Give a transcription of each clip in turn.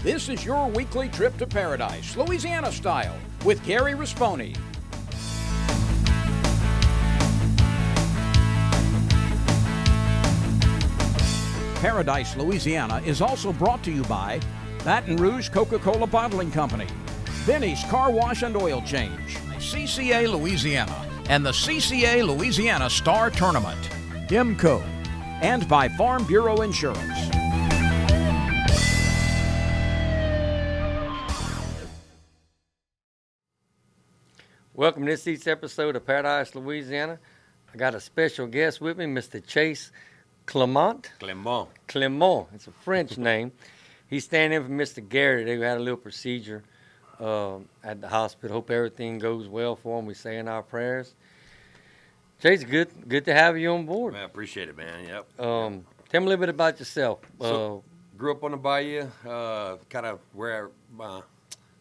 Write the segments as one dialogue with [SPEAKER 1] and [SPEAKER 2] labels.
[SPEAKER 1] This is your weekly trip to paradise, Louisiana style, with Gary Risponi. Paradise, Louisiana is also brought to you by Baton Rouge Coca-Cola Bottling Company, Benny's Car Wash and Oil Change, CCA Louisiana, and the CCA Louisiana Star Tournament, Demco, and by Farm Bureau Insurance.
[SPEAKER 2] Welcome to this week's episode of Paradise, Louisiana. I got a special guest with me, Mr. Chase Clement. Clement. It's a French name. He's standing in for Mr. Gary. They had a little procedure at the hospital. Hope everything goes well for him. We say in our prayers. Chase, good to have you on board.
[SPEAKER 3] Man, I appreciate it, man. Yep.
[SPEAKER 2] Tell me a little bit about yourself.
[SPEAKER 3] Grew up on the bayou, kind of where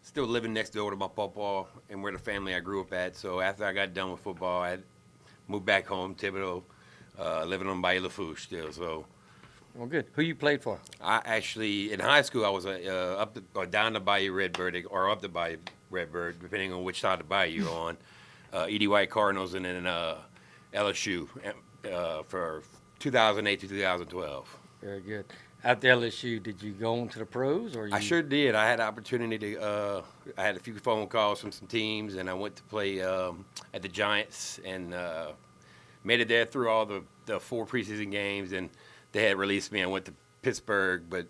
[SPEAKER 3] still living next door to my papa and where the family I grew up at. So after I got done with football, I moved back home, Thibodeau, living on Bayou Lafourche still. So,
[SPEAKER 2] well, good. Who you played for?
[SPEAKER 3] I actually, in high school, I was down the Bayou Redbird or up the Bayou Redbird, depending on which side of the bayou you're on. E.D. White Cardinals and then LSU for 2008 to 2012.
[SPEAKER 2] Very good. After LSU, did you go on to the pros? Or
[SPEAKER 3] I sure did. I had the opportunity to. I had a few phone calls from some teams, and I went to play at the Giants and made it there through all the 4 preseason games. And they had released me. I went to Pittsburgh, but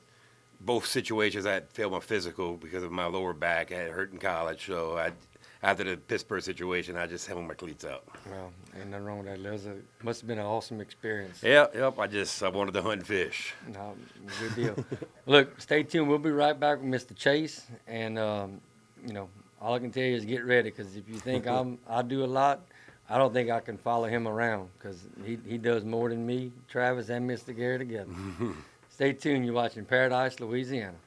[SPEAKER 3] both situations I had failed my physical because of my lower back. I had hurt in college, so after the Pittsburgh situation, I just hung my cleats out.
[SPEAKER 2] Well, ain't nothing wrong with that. Must have been an awesome experience.
[SPEAKER 3] Yep. I wanted to hunt and fish.
[SPEAKER 2] No, good deal. Look, stay tuned. We'll be right back with Mr. Chase. And, all I can tell you is get ready, because if you think I do a lot, I don't think I can follow him around, because he does more than me, Travis, and Mr. Gary together. Stay tuned. You're watching Paradise, Louisiana.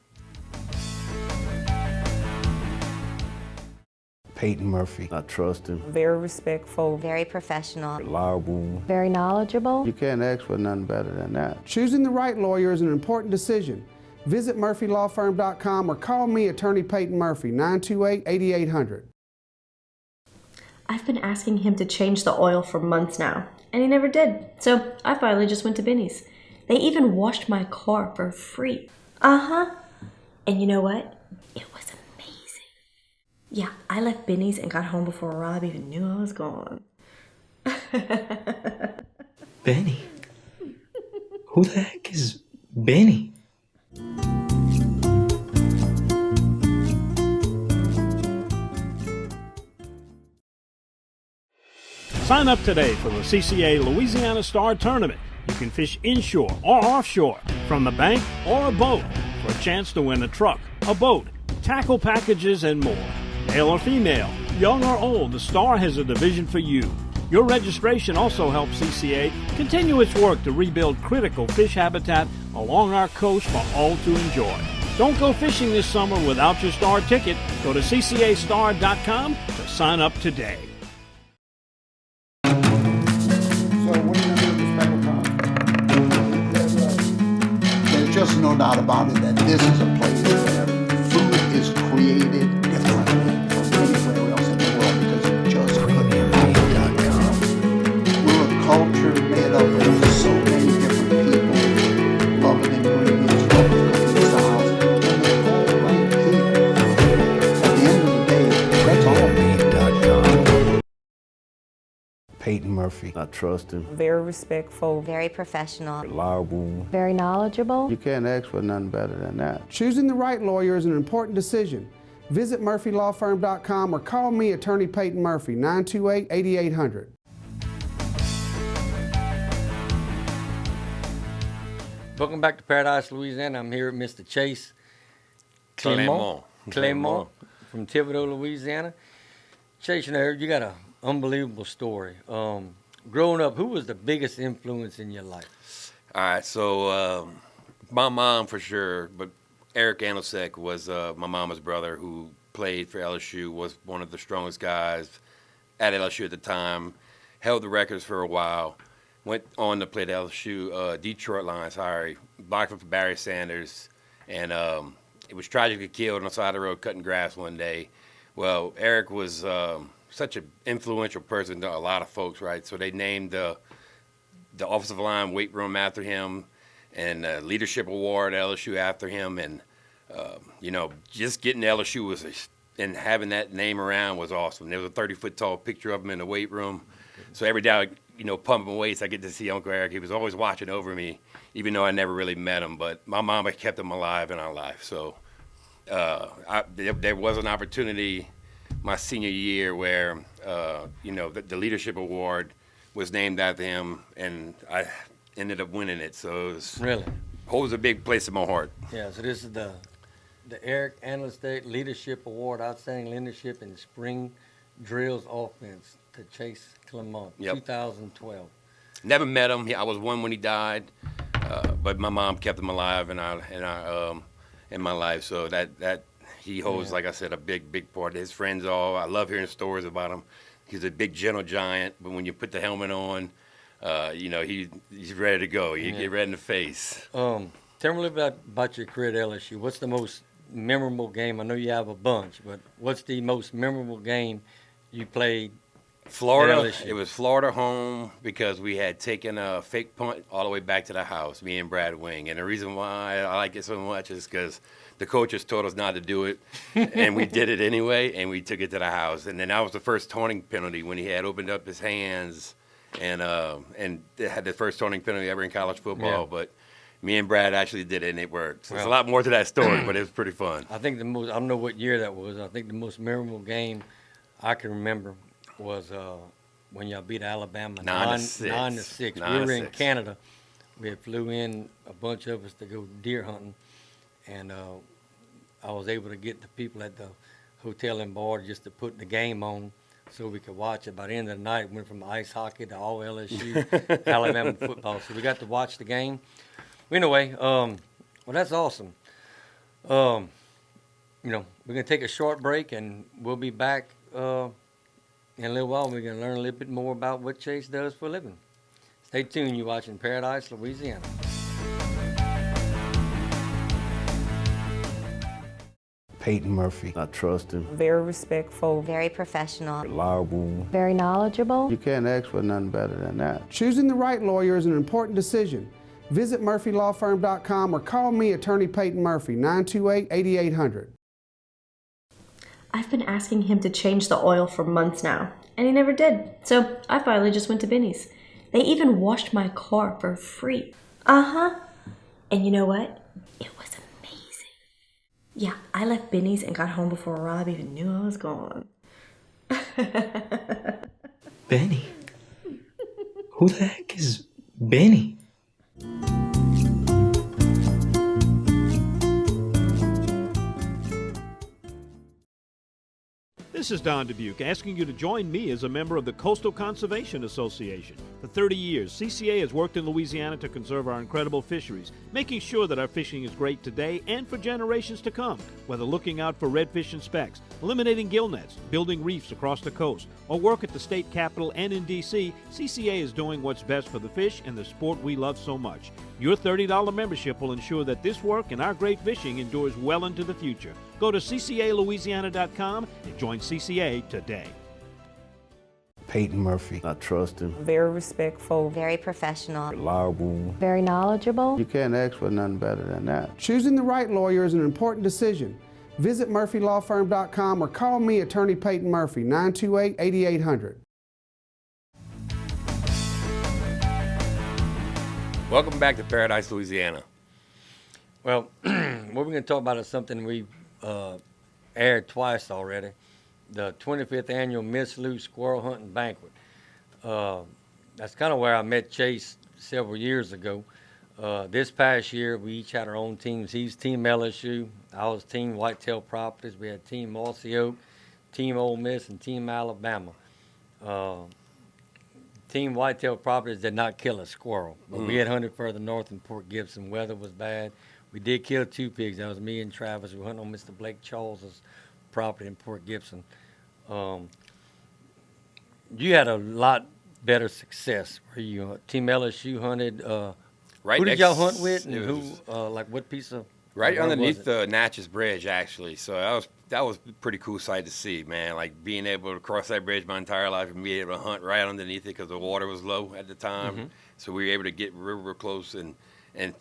[SPEAKER 4] Peyton Murphy.
[SPEAKER 5] I trust him.
[SPEAKER 6] Very respectful.
[SPEAKER 7] Very professional.
[SPEAKER 5] Reliable.
[SPEAKER 8] Very knowledgeable.
[SPEAKER 4] You can't ask for nothing better than that.
[SPEAKER 9] Choosing the right lawyer is an important decision. Visit murphylawfirm.com or call me, Attorney Peyton Murphy, 928-8800.
[SPEAKER 10] I've been asking him to change the oil for months now, and he never did. So I finally just went to Benny's. They even washed my car for free. And you know what? It was amazing. Yeah, I left Benny's and got home before Rob even knew I was gone.
[SPEAKER 11] Benny? Who the heck is Benny?
[SPEAKER 12] Sign up today for the CCA Louisiana Star Tournament. You can fish inshore or offshore, from the bank or a boat, for a chance to win a truck, a boat, tackle packages, and more. Male or female, young or old, the Star has a division for you. Your registration also helps CCA continue its work to rebuild critical fish habitat along our coast for all to enjoy. Don't go fishing this summer without your Star ticket. Go to ccastar.com to sign up today.
[SPEAKER 4] So what are you going to do with the special time? There's just no doubt about it that this is a place where food is created differently from anywhere else in the world, because it just couldn't be. We're a culture made up of so many different people, loving ingredients, loving cooking styles, and they're all right here. At the end of the day, that's all. Peyton Murphy.
[SPEAKER 5] I trust him.
[SPEAKER 6] Very respectful.
[SPEAKER 7] Very professional.
[SPEAKER 5] Reliable.
[SPEAKER 8] Very knowledgeable.
[SPEAKER 4] You can't ask for nothing better than that.
[SPEAKER 9] Choosing the right lawyer is an important decision. Visit murphylawfirm.com or call me, Attorney Peyton Murphy, 928-8800.
[SPEAKER 2] Welcome back to Paradise, Louisiana. I'm here with Mr. Chase
[SPEAKER 3] Clement.
[SPEAKER 2] From Thibodeau, Louisiana. Chase, you got an unbelievable story. Growing up, who was the biggest influence in your life?
[SPEAKER 3] All right, so my mom for sure, but Eric Anelsek was my mama's brother who played for LSU, was one of the strongest guys at LSU at the time, held the records for a while, went on to play the LSU Detroit Lions, blocked for Barry Sanders, and was tragically killed on the side of the road cutting grass one day. Well, Eric was such an influential person to a lot of folks, right? So they named the offensive line weight room after him, and leadership award at LSU after him, and just getting to LSU and having that name around was awesome. There was a 30-foot tall picture of him in the weight room. So every day, pumping weights, I get to see Uncle Eric. He was always watching over me, even though I never really met him. But my mama kept him alive in our life. So there was an opportunity my senior year where, the leadership award was named after him, and I ended up winning it. So it holds a big place in my heart.
[SPEAKER 2] Yeah, so this is the Eric Andler State Leadership Award, Outstanding Leadership in Spring Drills Offense to Chase Clement, 2012.
[SPEAKER 3] Never met him. I was one when he died, but my mom kept him alive in my life. So that he holds, like I said, a big part. His friends I love hearing stories about him. He's a big, gentle giant, but when you put the helmet on, he's ready to go. You get red in the face.
[SPEAKER 2] Tell me a little bit about your career at LSU. What's the most memorable game? I know you have a bunch, but what's the most memorable game you played?
[SPEAKER 3] Florida. It was Florida home because we had taken a fake punt all the way back to the house, me and Brad Wing. And the reason why I like it so much is because the coaches told us not to do it, and we did it anyway, and we took it to the house. And then that was the first taunting penalty when he had opened up his hands, and they had the first taunting penalty ever in college football.
[SPEAKER 2] Yeah.
[SPEAKER 3] But me and Brad actually did it, and it worked. So there's a lot more to that story, but it was pretty fun.
[SPEAKER 2] I think I don't know what year that was. I think the most memorable game I can remember was when y'all beat Alabama 9-6. We were in Canada. We had flew in, a bunch of us, to go deer hunting, and I was able to get the people at the hotel and bar just to put the game on so we could watch it. By the end of the night, it went from ice hockey to all LSU, Alabama football. So we got to watch the game. Anyway, well, that's awesome. We're going to take a short break, and we'll be back in a little while. We're going to learn a little bit more about what Chase does for a living. Stay tuned. You're watching Paradise, Louisiana.
[SPEAKER 5] Peyton Murphy. I trust him.
[SPEAKER 6] Very respectful.
[SPEAKER 7] Very professional.
[SPEAKER 5] Reliable.
[SPEAKER 8] Very knowledgeable.
[SPEAKER 4] You can't ask for nothing better than that.
[SPEAKER 9] Choosing the right lawyer is an important decision. Visit murphylawfirm.com or call me, Attorney Peyton Murphy, 928-8800.
[SPEAKER 10] I've been asking him to change the oil for months now, and he never did. So I finally just went to Benny's. They even washed my car for free. And you know what? It was amazing. Yeah, I left Benny's and got home before Rob even knew I was gone.
[SPEAKER 11] Benny? Who the heck is Benny?
[SPEAKER 12] This is Don Dubuque asking you to join me as a member of the Coastal Conservation Association. For 30 years, CCA has worked in Louisiana to conserve our incredible fisheries, making sure that our fishing is great today and for generations to come. Whether looking out for redfish and specks, eliminating gill nets, building reefs across the coast, or work at the state capitol and in D.C., CCA is doing what's best for the fish and the sport we love so much. Your $30 membership will ensure that this work and our great fishing endures well into the future. Go to ccalouisiana.com and join CCA today.
[SPEAKER 5] Peyton Murphy. I trust him.
[SPEAKER 6] Very respectful.
[SPEAKER 7] Very professional.
[SPEAKER 5] Reliable.
[SPEAKER 8] Very knowledgeable.
[SPEAKER 4] You can't ask for nothing better than that.
[SPEAKER 9] Choosing the right lawyer is an important decision. Visit murphylawfirm.com or call me, Attorney Peyton Murphy, 928-8800.
[SPEAKER 3] Welcome back to Paradise, Louisiana.
[SPEAKER 2] Well, what we're going to talk about is something we've aired twice already. The 25th annual Miss Lou Squirrel Hunting Banquet. That's kind of where I met Chase several years ago. This past year, we each had our own teams. He's Team LSU. I was Team Whitetail Properties. We had Team Mossy Oak, Team Ole Miss, and Team Alabama. Team Whitetail Properties did not kill a squirrel, but we had hunted further north in Port Gibson. Weather was bad. We did kill 2 pigs. That was me and Travis. We hunted on Mr. Blake Charles's property in Port Gibson. You had a lot better success. Where you Team LSU hunted.
[SPEAKER 3] Right
[SPEAKER 2] who did
[SPEAKER 3] next-
[SPEAKER 2] y'all hunt with, and
[SPEAKER 3] it
[SPEAKER 2] who?
[SPEAKER 3] was-
[SPEAKER 2] Like what piece of
[SPEAKER 3] Right
[SPEAKER 2] Where was
[SPEAKER 3] underneath
[SPEAKER 2] it?
[SPEAKER 3] the Natchez Bridge, actually. So that was a pretty cool sight to see, man. Like being able to cross that bridge my entire life and be able to hunt right underneath it because the water was low at the time.
[SPEAKER 2] Mm-hmm.
[SPEAKER 3] So we were able to get real close and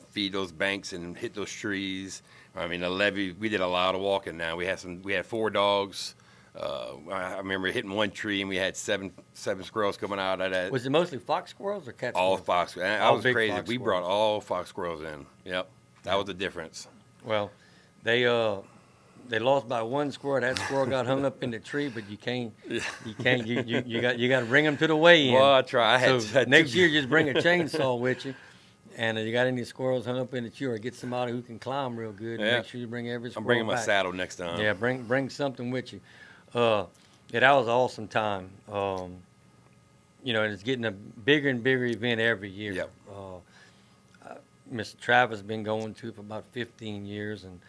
[SPEAKER 3] feed those banks and hit those trees. I mean, the levee, we did a lot of walking now. We had 4 dogs. I remember hitting one tree and we had seven squirrels coming out of that.
[SPEAKER 2] Was it mostly fox squirrels or cat squirrels?
[SPEAKER 3] All fox. That
[SPEAKER 2] All
[SPEAKER 3] was
[SPEAKER 2] big
[SPEAKER 3] crazy.
[SPEAKER 2] fox
[SPEAKER 3] We
[SPEAKER 2] squirrels.
[SPEAKER 3] brought all fox squirrels in. Yep. That was the difference.
[SPEAKER 2] Well, they lost by 1 squirrel. That squirrel got hung up in the tree, but you got to bring them to the weigh-in.
[SPEAKER 3] Well, I try. I had
[SPEAKER 2] Next year, just bring a chainsaw with you, and you got any squirrels hung up in the tree, or get somebody who can climb real good.
[SPEAKER 3] Yeah.
[SPEAKER 2] Make sure you bring every squirrel
[SPEAKER 3] I'm bringing my
[SPEAKER 2] back.
[SPEAKER 3] saddle next time.
[SPEAKER 2] Yeah, bring something with you. Yeah, that was an awesome time. You know, and it's getting a bigger and bigger event every year.
[SPEAKER 3] Yep.
[SPEAKER 2] Mr. Travis has been going to it for about 15 years, and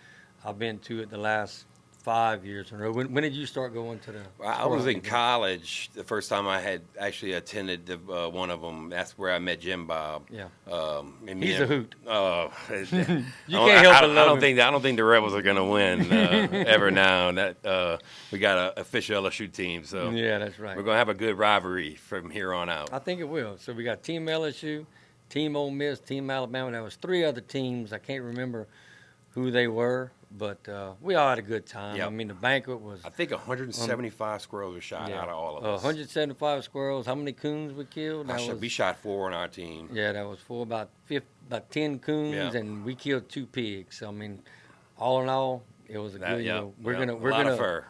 [SPEAKER 2] I've been to it the last 5 years. When did you start going to the?
[SPEAKER 3] I was in college the first time I had actually attended one of them. That's where I met Jim Bob.
[SPEAKER 2] Yeah.
[SPEAKER 3] He's
[SPEAKER 2] a hoot.
[SPEAKER 3] You
[SPEAKER 2] can't help but love him.
[SPEAKER 3] I don't think the Rebels are going to win ever now. That we got an official LSU team, so
[SPEAKER 2] Yeah, that's right.
[SPEAKER 3] we're going to have a good rivalry from here on out.
[SPEAKER 2] I think it will. So we got Team LSU, Team Ole Miss, Team Alabama. There was 3 other teams. I can't remember who they were, but we all had a good time.
[SPEAKER 3] Yep.
[SPEAKER 2] I mean, the banquet was
[SPEAKER 3] I think 175 squirrels were shot out of all of us.
[SPEAKER 2] 175 squirrels. How many coons we killed?
[SPEAKER 3] We shot 4 on our team.
[SPEAKER 2] Yeah, that was for about 10 coons,
[SPEAKER 3] Yeah.
[SPEAKER 2] and we killed 2 pigs. So, I mean, all in all, it was a good.
[SPEAKER 3] Yeah,
[SPEAKER 2] We're
[SPEAKER 3] yeah.
[SPEAKER 2] gonna
[SPEAKER 3] a lot of fur.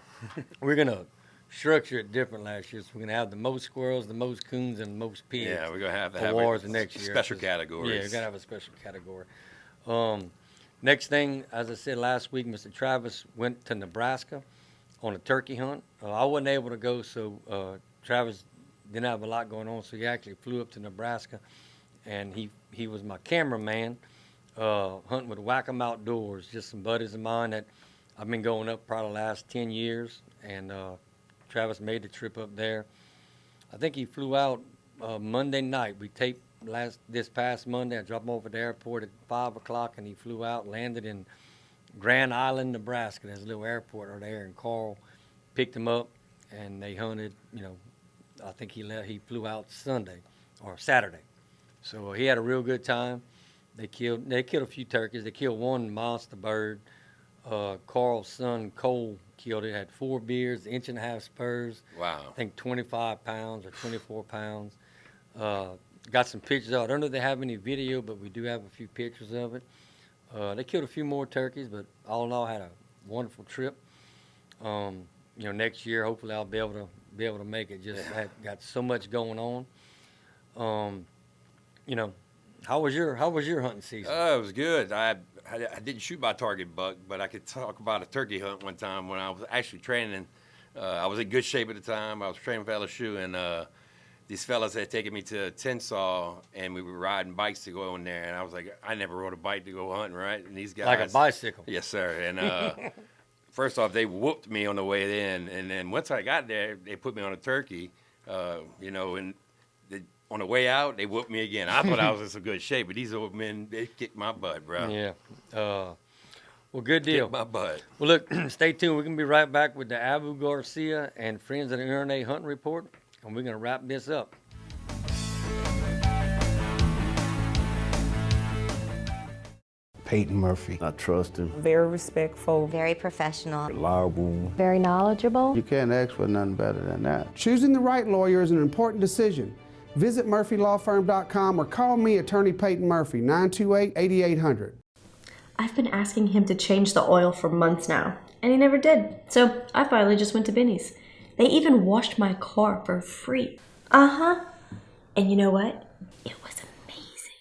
[SPEAKER 2] we're gonna structure it different last year. So we're gonna have the most squirrels, the most coons, and the most pigs.
[SPEAKER 3] Yeah, we're gonna have to
[SPEAKER 2] for
[SPEAKER 3] have
[SPEAKER 2] wars the next year.
[SPEAKER 3] special categories.
[SPEAKER 2] Yeah, we're gonna have a special category. Next thing, as I said last week, Mr. Travis went to Nebraska on a turkey hunt. I wasn't able to go, so Travis didn't have a lot going on, so he actually flew up to Nebraska, and he was my cameraman, hunting with Whack-'em Outdoors, just some buddies of mine that I've been going up probably the last 10 years, and Travis made the trip up there. I think he flew out Monday night. We taped this past Monday. I dropped him off at the airport at 5 o'clock, and he flew out, landed in Grand Island, Nebraska. There's a little airport over there, and Carl picked him up, and they hunted. You know, I think he flew out Sunday or Saturday, so he had a real good time. They killed a few turkeys. They killed 1 monster bird. Carl's son Cole killed it. Had 4 beards, 1.5 inch spurs.
[SPEAKER 3] Wow.
[SPEAKER 2] I think 25 pounds or 24 pounds. Got some pictures of it. I don't know if they have any video, but we do have a few pictures of it. They killed a few more turkeys, but all in all, had a wonderful trip. You know, next year hopefully I'll be able to make it. Just got so much going on. You know, how was your hunting season?
[SPEAKER 3] It was good. I didn't shoot my target buck, but I could talk about a turkey hunt one time when I was actually training. I was in good shape at the time. I was training for LSU, and these fellas had taken me to Tensaw, and we were riding bikes to go in there. And I was like, I never rode a bike to go hunting, right? And these guys,
[SPEAKER 2] Like a bicycle.
[SPEAKER 3] Yes, sir. And first off, they whooped me on the way in, and then once I got there, they put me on a turkey. You know, and on the way out, they whooped me again. I thought I was in some good shape, but these old men, they kicked my butt, bro.
[SPEAKER 2] Yeah. Well, good deal.
[SPEAKER 3] Kicked my butt.
[SPEAKER 2] Well, look, stay tuned. We're going to be right back with the Abu Garcia and Friends of the RNA Hunting Report, and we're going to wrap this up.
[SPEAKER 5] Peyton Murphy. I trust him.
[SPEAKER 6] Very respectful.
[SPEAKER 7] Very professional.
[SPEAKER 5] Reliable.
[SPEAKER 8] Very knowledgeable.
[SPEAKER 5] You can't ask for nothing better than that.
[SPEAKER 9] Choosing the right lawyer is an important decision. Visit murphylawfirm.com or call me, Attorney Peyton Murphy, 928-8800.
[SPEAKER 10] I've been asking him to change the oil for months now, and he never did. So I finally just went to Benny's. They even washed my car for free. Uh-huh. And you know what? It was amazing.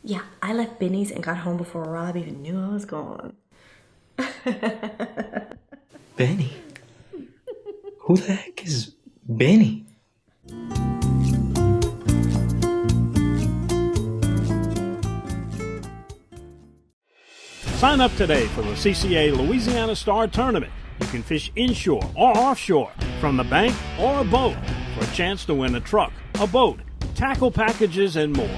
[SPEAKER 10] Yeah, I left Benny's and got home before Rob even knew I was gone.
[SPEAKER 11] Benny? Who the heck is Benny?
[SPEAKER 12] Sign up today for the CCA Louisiana Star Tournament. You can fish inshore or offshore from the bank or a boat for a chance to win a truck, a boat, tackle packages, and more.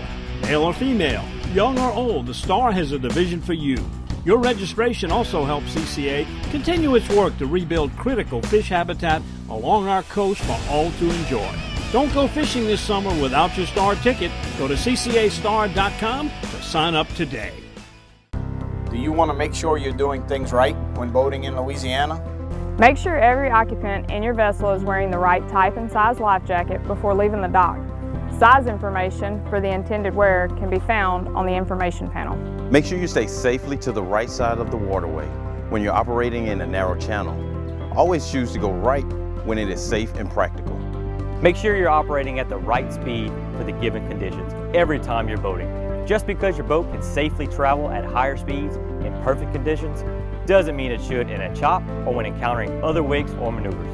[SPEAKER 12] Male or female, young or old, the Star has a division for you. Your registration also helps CCA continue its work to rebuild critical fish habitat along our coast for all to enjoy. Don't go fishing this summer without your Star ticket. Go to ccastar.com to sign up today.
[SPEAKER 13] Do you want to make sure you're doing things right when boating in Louisiana?
[SPEAKER 14] Make sure every occupant in your vessel is wearing the right type and size life jacket before leaving the dock. Size information for the intended wearer can be found on the information panel.
[SPEAKER 15] Make sure you stay safely to the right side of the waterway when you're operating in a narrow channel. Always choose to go right when it is safe and practical.
[SPEAKER 16] Make sure you're operating at the right speed for the given conditions every time you're boating. Just because your boat can safely travel at higher speeds in perfect conditions doesn't mean it should in a chop or when encountering other wakes or maneuvers.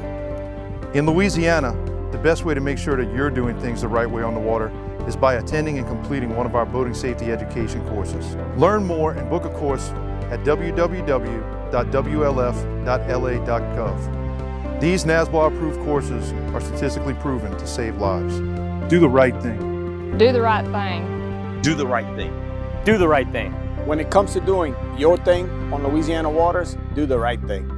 [SPEAKER 17] In Louisiana, the best way to make sure that you're doing things the right way on the water is by attending and completing one of our boating safety education courses. Learn more and book a course at www.wlf.la.gov. These NASBA-approved courses are statistically proven to save lives. Do the right thing.
[SPEAKER 14] Do the right thing.
[SPEAKER 15] Do the right thing.
[SPEAKER 16] Do the right thing.
[SPEAKER 13] When it comes to doing your thing on Louisiana waters, do the right thing.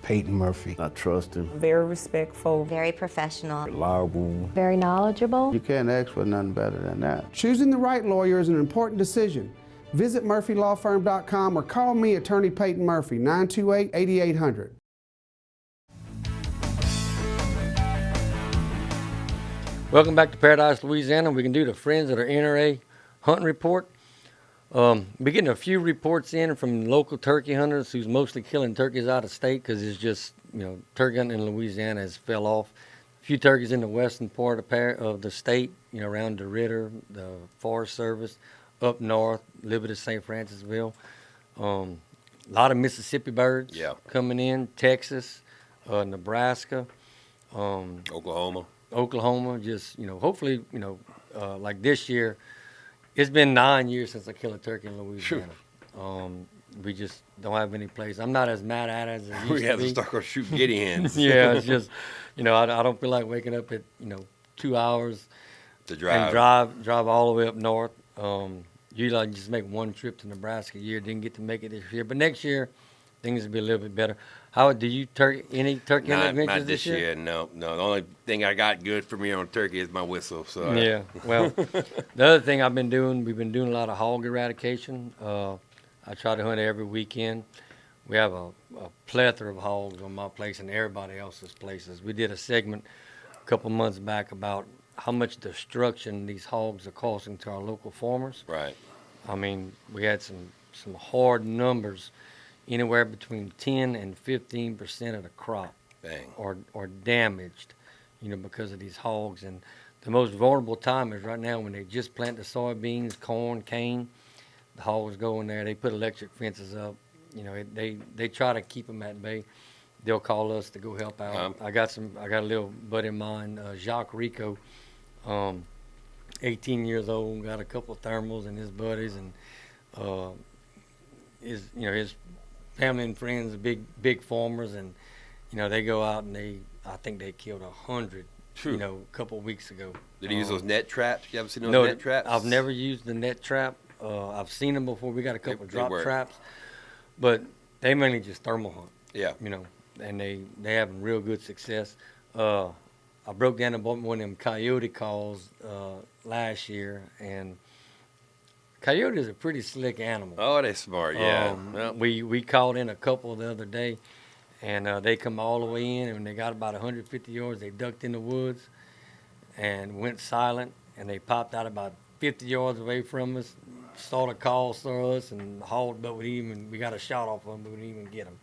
[SPEAKER 5] Peyton Murphy. I trust him.
[SPEAKER 6] Very respectful.
[SPEAKER 7] Very professional.
[SPEAKER 5] Reliable.
[SPEAKER 8] Very knowledgeable.
[SPEAKER 4] You can't ask for nothing better than that.
[SPEAKER 9] Choosing the right lawyer is an important decision. Visit murphylawfirm.com or call me, Attorney Peyton Murphy, 928-8800.
[SPEAKER 2] Welcome back to Paradise, Louisiana. We can do the Friends that are NRA hunting report. We're getting a few reports in from local turkey hunters who's mostly killing turkeys out of state because it's just, turkey hunting in Louisiana has fell off. A few turkeys in the western part of the state, around DeRidder, the Forest Service, up north, a little bit of St. Francisville. A lot of Mississippi birds coming in, Texas, Nebraska. Oklahoma, just, hopefully, like this year, it's been 9 years since I killed a turkey in Louisiana. We just don't have any place. I'm not as mad at it as I used to be.
[SPEAKER 3] We have to start shooting giddy hens.
[SPEAKER 2] Yeah, it's just, I don't feel like waking up at, 2 hours
[SPEAKER 3] to drive.
[SPEAKER 2] And drive all the way up north. Usually I just make one trip to Nebraska a year. Didn't get to make it this year. But next year, things will be a little bit better. How do you any turkey adventures
[SPEAKER 3] not this year? No. The only thing I got good for me on turkey is my whistle. So
[SPEAKER 2] yeah. Well, the other thing we've been doing a lot of hog eradication. I try to hunt every weekend. We have a plethora of hogs on my place and everybody else's places. We did a segment a couple months back about how much destruction these hogs are causing to our local farmers.
[SPEAKER 3] Right.
[SPEAKER 2] I mean, we had some hard numbers. Anywhere between 10 and 15% of the crop are damaged, because of these hogs. And the most vulnerable time is right now when they just plant the soybeans, corn, cane. The hogs go in there. They put electric fences up. They try to keep them at bay. They'll call us to go help out. I got a little buddy of mine, Jacques Rico, 18 years old, got a couple of thermals and his buddies, and his family and friends are big farmers, and they go out and I think they killed 100 a couple of weeks ago.
[SPEAKER 3] Did he use those net traps? You ever seen those net traps?
[SPEAKER 2] I've never used the net trap. I've seen them before. We got a couple of drop traps, but they mainly just thermal hunt.
[SPEAKER 3] Yeah.
[SPEAKER 2] And they having real good success. I broke down and bought one of them coyote calls last year, and coyote is a pretty slick animal.
[SPEAKER 3] Oh, they're smart, yeah.
[SPEAKER 2] We called in a couple the other day, and they come all the way in, and when they got about 150 yards, they ducked in the woods and went silent, and they popped out about 50 yards away from us, saw the call, saw us, and hauled, but we got a shot off them, but we didn't even get them.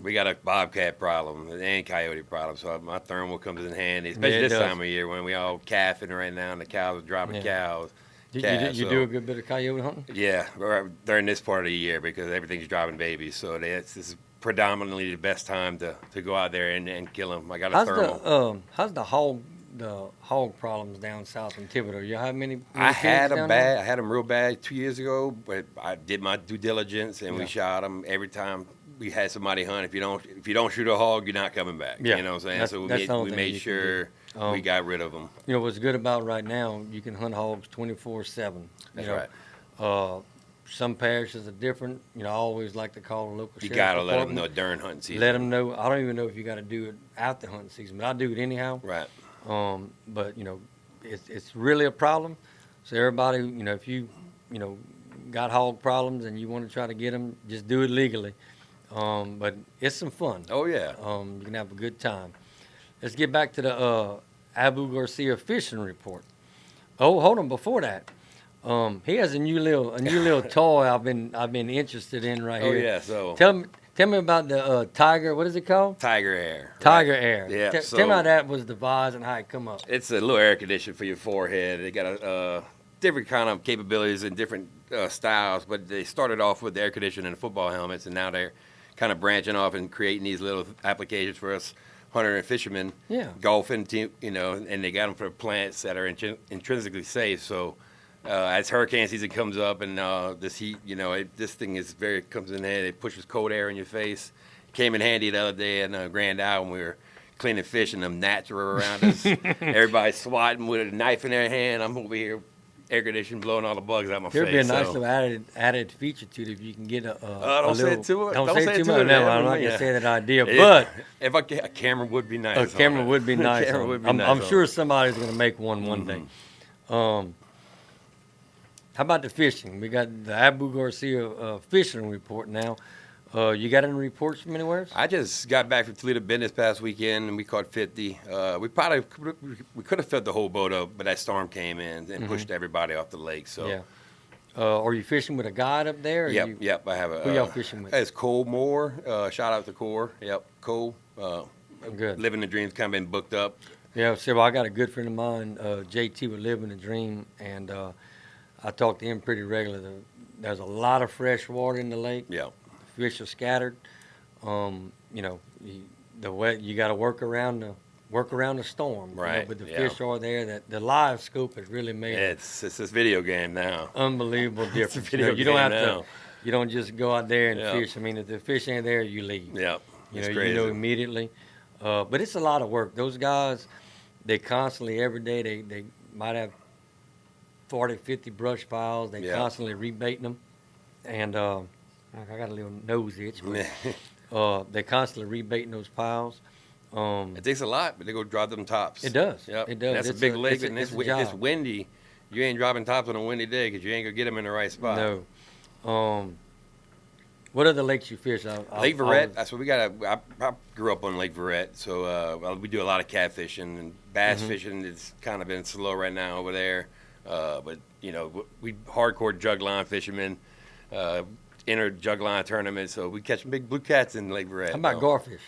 [SPEAKER 3] We got a bobcat problem and coyote problem, so my thermal comes in handy, especially this time of year when we all calving right now and the cows are dropping cows.
[SPEAKER 2] You do a good bit of coyote hunting?
[SPEAKER 3] Yeah, during this part of the year because everything's dropping babies, so this is predominantly the best time to go out there and kill them. I got a thermal.
[SPEAKER 2] How's the hog problems down south in Thibodeau? You have many?
[SPEAKER 3] I had them bad. I had them real bad 2 years ago, but I did my due diligence and we shot them every time. We had somebody hunt. If you don't shoot a hog, you're not coming back.
[SPEAKER 2] Yeah.
[SPEAKER 3] You know what I'm saying? So we made sure we got rid of them.
[SPEAKER 2] You know what's good about right now? You can hunt hogs 24/7.
[SPEAKER 3] That's
[SPEAKER 2] right. Some parishes are different. You know, I always like to call the local.
[SPEAKER 3] You
[SPEAKER 2] sheriff's
[SPEAKER 3] gotta let them
[SPEAKER 2] department.
[SPEAKER 3] know during hunting season.
[SPEAKER 2] Let them know. I don't even know if you got to do it after hunting season, but I do it anyhow.
[SPEAKER 3] Right.
[SPEAKER 2] But you know, it's really a problem. So everybody, you know, if you got hog problems and you want to try to get them, just do it legally. But it's some fun.
[SPEAKER 3] Oh yeah.
[SPEAKER 2] You can have a good time. Let's get back to the Abu Garcia fishing report. Oh, hold on. Before that, he has a new little toy I've been interested in right here.
[SPEAKER 3] Oh yeah. So
[SPEAKER 2] tell me about the Tiger. What is it called?
[SPEAKER 3] Tiger Air.
[SPEAKER 2] Tiger Air.
[SPEAKER 3] Yeah.
[SPEAKER 2] Tell me how that was devised and how it come up.
[SPEAKER 3] It's a little air conditioner for your forehead. They got a different kind of capabilities and different styles, but they started off with the air conditioner and football helmets, and now they're kind of branching off and creating these little applications for us hunter and fishermen, golfing, and they got them for plants that are intrinsically safe. So as hurricane season comes up and this heat, this thing comes in handy. It pushes cold air in your face. Came in handy the other day in Grand Isle when we were cleaning fish and them gnats were around us. Everybody's swatting with a knife in their hand. I'm over here air conditioning blowing all the bugs out my face.
[SPEAKER 2] There'd be a nice little added feature to it if you can get a
[SPEAKER 3] don't say it too much.
[SPEAKER 2] Don't say it too much. No, I'm not going to say that idea.
[SPEAKER 3] But if a camera would be nice.
[SPEAKER 2] A camera would be nice. I'm sure somebody's going to make one day. How about the fishing? We got the Abu Garcia fishing report now. You got any reports from anywhere?
[SPEAKER 3] I just got back from Toledo Bend this past weekend, and we caught 50. We could have filled the whole boat up, but that storm came in and pushed everybody off the lake. So,
[SPEAKER 2] yeah. Are you fishing with a guide up there?
[SPEAKER 3] Yep. I have a.
[SPEAKER 2] Who y'all fishing with?
[SPEAKER 3] It's Cole Moore. Shout out to Core. Yep, Cole.
[SPEAKER 2] Good.
[SPEAKER 3] Living the dream's kind of been booked up.
[SPEAKER 2] Yeah. So I got a good friend of mine, JT, with Living the Dream, and I talk to him pretty regularly. There's a lot of fresh water in the lake.
[SPEAKER 3] Yeah.
[SPEAKER 2] Fish are scattered. You got to work around the storm.
[SPEAKER 3] Right.
[SPEAKER 2] But the fish are there. That the live scope has really made
[SPEAKER 3] it's this video game now.
[SPEAKER 2] Unbelievable difference.
[SPEAKER 3] It's a video
[SPEAKER 2] you don't
[SPEAKER 3] game
[SPEAKER 2] have
[SPEAKER 3] now.
[SPEAKER 2] to. You don't just go out there and fish. I mean, if the fish ain't there, you leave.
[SPEAKER 3] Yeah.
[SPEAKER 2] You know immediately. But it's a lot of work. Those guys, they constantly every day they might have 40, 50 brush piles. They constantly rebaiting them, and. I got a little nose itch, but they constantly rebaiting those piles.
[SPEAKER 3] It takes a lot, but they go drop them tops.
[SPEAKER 2] It does.
[SPEAKER 3] Yep.
[SPEAKER 2] It does.
[SPEAKER 3] That's a big lake, and it's
[SPEAKER 2] job.
[SPEAKER 3] windy. You ain't dropping tops on a windy day because you ain't gonna get them in the right spot.
[SPEAKER 2] No. What other lakes you fish?
[SPEAKER 3] Lake Verret. That's what we got. I grew up on Lake Verret, so we do a lot of catfishing and bass fishing. It's kind of been slow right now over there, but we hardcore jug line fishermen. Enter jug line tournament, so we catch big blue cats in Lake Verret.
[SPEAKER 2] How about garfish?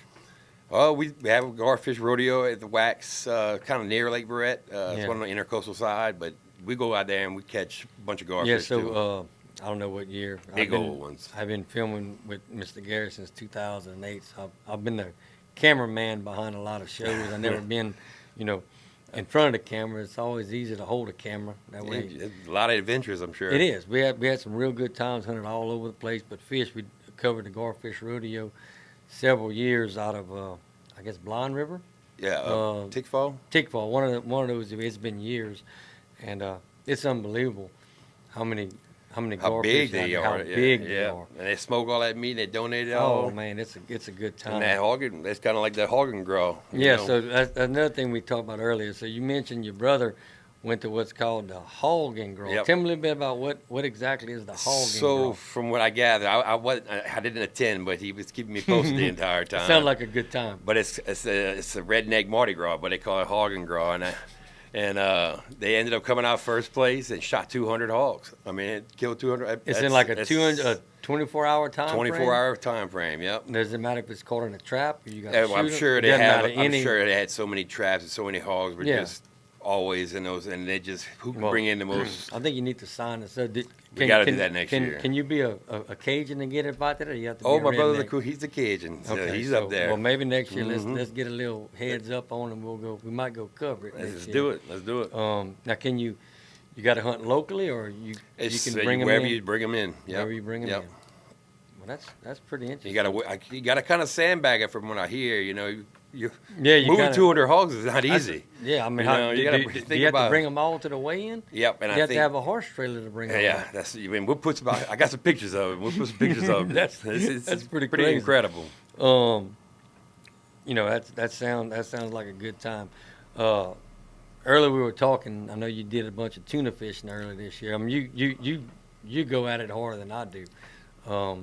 [SPEAKER 3] Oh, we have a garfish rodeo at the Wax, kind of near Lake Verret. It's one on the intercoastal side, but we go out there and we catch a bunch of garfish.
[SPEAKER 2] Yeah, so
[SPEAKER 3] too.
[SPEAKER 2] I don't know what year.
[SPEAKER 3] Big old ones.
[SPEAKER 2] I've been filming with Mr. Gary since 2008. So I've been the cameraman behind a lot of shows. I've never been, in front of the camera. It's always easy to hold a camera. That way,
[SPEAKER 3] a lot of adventures, I'm sure.
[SPEAKER 2] It is. We had some real good times hunting all over the place. But fish, we covered the Garfish Rodeo several years out of, I guess, Blind River.
[SPEAKER 3] Yeah, Tickfall.
[SPEAKER 2] Tickfall. One of those. It's been years, and it's unbelievable how
[SPEAKER 3] big they are.
[SPEAKER 2] How big they are.
[SPEAKER 3] And they smoke all that meat and they donate it all.
[SPEAKER 2] Oh man, it's a good time.
[SPEAKER 3] And that hogging, it's kind of like that hogging grow.
[SPEAKER 2] Yeah. So that's another thing we talked about earlier. So you mentioned your brother went to what's called the hogging grow.
[SPEAKER 3] Yep.
[SPEAKER 2] Tell me a little bit about what exactly is the hogging grow.
[SPEAKER 3] So from what I gather, I didn't attend, but he was keeping me posted the entire time.
[SPEAKER 2] Sounds like a good time.
[SPEAKER 3] But it's a redneck Mardi Gras, but they call it hogging grow, and they ended up coming out first place and shot 200 hogs. I mean, it killed 200.
[SPEAKER 2] It's in like a 24-hour time
[SPEAKER 3] 24-hour time frame, yep.
[SPEAKER 2] Does it matter if it's caught in a trap or you got to shoot
[SPEAKER 3] I'm
[SPEAKER 2] it?
[SPEAKER 3] sure they have. I'm sure they had so many traps and so many hogs were just always in those, and they just who can bring in the most.
[SPEAKER 2] I think you need to sign this up.
[SPEAKER 3] We got to do that next year.
[SPEAKER 2] Can you be a Cajun and get invited, or you have to?
[SPEAKER 3] Oh,
[SPEAKER 2] be
[SPEAKER 3] my brother's he's a Cajun, so he's up there.
[SPEAKER 2] Well, maybe next year let's get a little heads up on him. We'll go. We might go cover it.
[SPEAKER 3] Let's do it. Let's do it.
[SPEAKER 2] Now, can you got to hunt locally, or you can bring them
[SPEAKER 3] wherever
[SPEAKER 2] in?
[SPEAKER 3] you bring them in. Yep.
[SPEAKER 2] Wherever you bring them in. Well, that's pretty interesting.
[SPEAKER 3] You got to kind of sandbag it from what I hear. moving 200 hogs is not easy.
[SPEAKER 2] Yeah, I mean,
[SPEAKER 3] you got to
[SPEAKER 2] do
[SPEAKER 3] think
[SPEAKER 2] you have
[SPEAKER 3] about
[SPEAKER 2] to bring them all to the weigh-in?
[SPEAKER 3] Yep, and
[SPEAKER 2] you have to have a horse trailer to bring them.
[SPEAKER 3] Yeah,
[SPEAKER 2] all.
[SPEAKER 3] I mean, we'll put some. I got some pictures of it. We'll put some pictures of it.
[SPEAKER 2] That's pretty crazy.
[SPEAKER 3] Incredible.
[SPEAKER 2] That sounds like a good time. Earlier we were talking. I know you did a bunch of tuna fishing earlier this year. I mean, you go at it harder than I do. I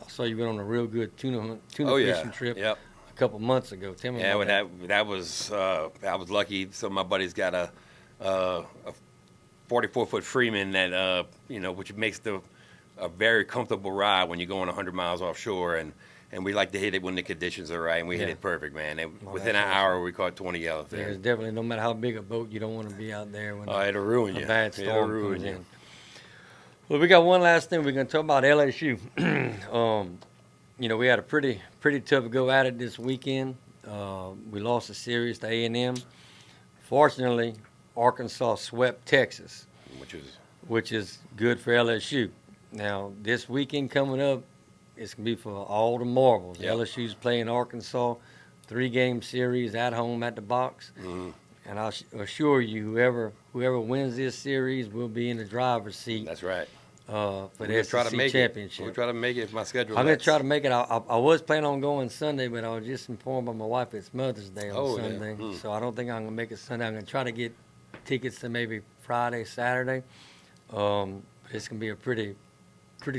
[SPEAKER 2] saw you went on a real good tuna fishing trip.
[SPEAKER 3] Yep.
[SPEAKER 2] A couple months ago. Tell me about that.
[SPEAKER 3] That was I was lucky. Some of my buddies got a 44-foot Freeman that which makes a very comfortable ride when you're going 100 miles offshore, and we like to hit it when the conditions are right, and we hit it perfect, man. And within an hour, we caught 20 yellowfin.
[SPEAKER 2] Yeah, it's definitely, no matter how big a boat, you don't want to be out there when
[SPEAKER 3] it'll ruin
[SPEAKER 2] a
[SPEAKER 3] you.
[SPEAKER 2] bad storm comes in. Well, we got one last thing. We're going to talk about LSU. We had a pretty tough go at it this weekend. We lost a series to A&M. Fortunately, Arkansas swept Texas, which is good for LSU. Now, this weekend coming up, it's going to be for all the marbles. Yep. LSU's playing Arkansas, 3-game series at home at the box.
[SPEAKER 3] Mm-hmm.
[SPEAKER 2] And I'll assure you, whoever wins this series will be in the driver's seat.
[SPEAKER 3] That's right.
[SPEAKER 2] For the SEC championship.
[SPEAKER 3] We'll try to make it if my schedule
[SPEAKER 2] I'm going to try to make it. I was planning on going Sunday, but I was just informed by my wife it's Mother's Day on Sunday.
[SPEAKER 3] Yeah.
[SPEAKER 2] So I don't think I'm going to make it Sunday. I'm going to try to get tickets to maybe Friday, Saturday. It's going to be a pretty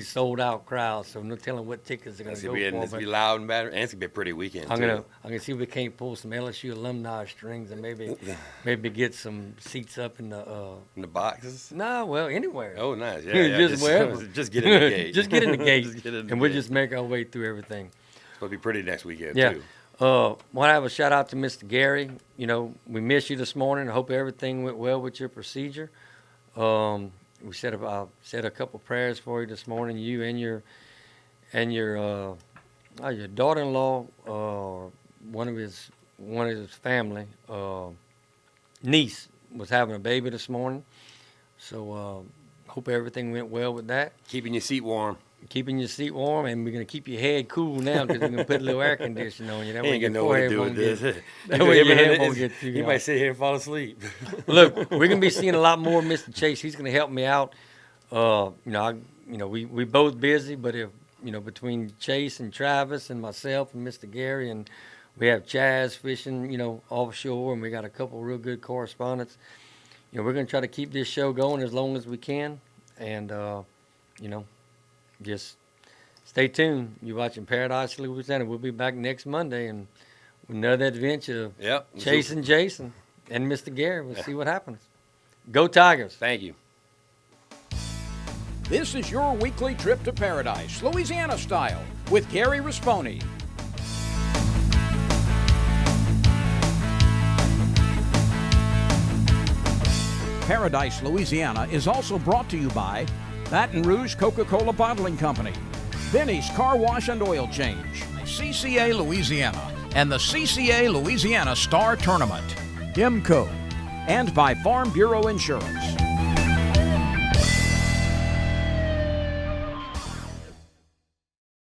[SPEAKER 2] sold out crowd, so no telling what tickets are going to go for.
[SPEAKER 3] It's going to be loud and bad, and it's going to be a pretty weekend.
[SPEAKER 2] I'm gonna see if we can't pull some LSU alumni strings and maybe get some seats up in
[SPEAKER 3] the boxes.
[SPEAKER 2] No, well, anywhere.
[SPEAKER 3] Oh, nice. Yeah,
[SPEAKER 2] just wherever.
[SPEAKER 3] Just get in the gate.
[SPEAKER 2] Just get in the gate, and we'll just make our way through everything.
[SPEAKER 3] It's going to be pretty next weekend
[SPEAKER 2] too.
[SPEAKER 3] Want
[SPEAKER 2] to have a shout out to Mr. Gary. We missed you this morning. I hope everything went well with your procedure. We said a couple prayers for you this morning. You and your daughter-in-law, one of his family, niece was having a baby this morning. So hope everything went well with that.
[SPEAKER 3] Keeping your seat warm.
[SPEAKER 2] Keeping your seat warm, and we're gonna keep your head cool now because we're gonna put a little air conditioning on you. That
[SPEAKER 3] way
[SPEAKER 2] your
[SPEAKER 3] know what to do with this.
[SPEAKER 2] That way your head won't get too.
[SPEAKER 3] He might sit here and fall asleep.
[SPEAKER 2] Look, we're gonna be seeing a lot more of Mr. Chase. He's gonna help me out. We both busy, but if between Chase and Travis and myself and Mr. Gary, and we have Chaz fishing, offshore, and we got a couple real good correspondents. We're gonna try to keep this show going as long as we can, and just stay tuned. You're watching Paradise Louisiana. We'll be back next Monday and another adventure of Chase and Jason and Mr. Gary. We'll see what happens. Go Tigers.
[SPEAKER 3] Thank you.
[SPEAKER 1] This is your weekly trip to Paradise, Louisiana style, with Gary Risponi. Paradise, Louisiana is also brought to you by Baton Rouge Coca-Cola Bottling Company, Benny's Car Wash and Oil Change, CCA Louisiana, and the CCA Louisiana Star Tournament, IMCO, and by Farm Bureau Insurance.